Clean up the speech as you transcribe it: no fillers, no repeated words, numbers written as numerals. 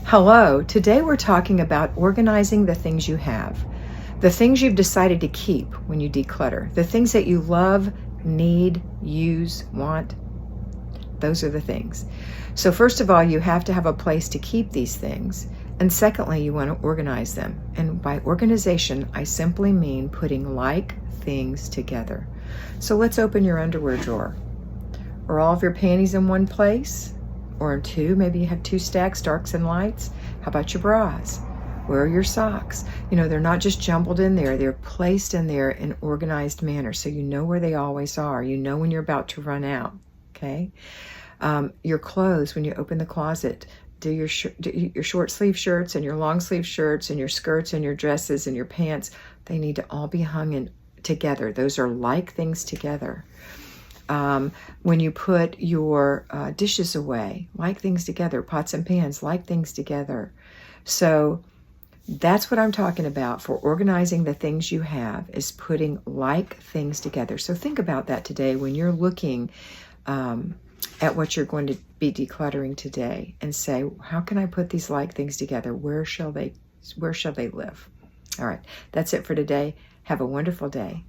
Hello, today we're talking about organizing the things you have, the things you've decided to keep when you declutter, the things that you love, need, use, want. Those are the things. So first of all, you have to have a place to keep these things. And secondly, you want to organize them. And by organization, I simply mean putting like things together. So let's open your underwear drawer. Are all of your panties in one place? Or in two? Maybe you have two stacks, darks and lights. How about your bras? Where are your socks? You know, they're not just jumbled in there. They're placed in there in organized manner. So you know where they always are. You know when you're about to run out, okay? Your clothes, when you open the closet, do your short sleeve shirts and your long sleeve shirts and your skirts and your dresses and your pants. They need to all be hung in together. Those are like things together. When you put your dishes away, like things together, pots and pans, like things together. So that's what I'm talking about for organizing the things you have, is putting like things together. So think about that today when you're looking at what you're going to be decluttering today, and say, how can I put these like things together? Where shall they live? All right, that's it for today. Have a wonderful day.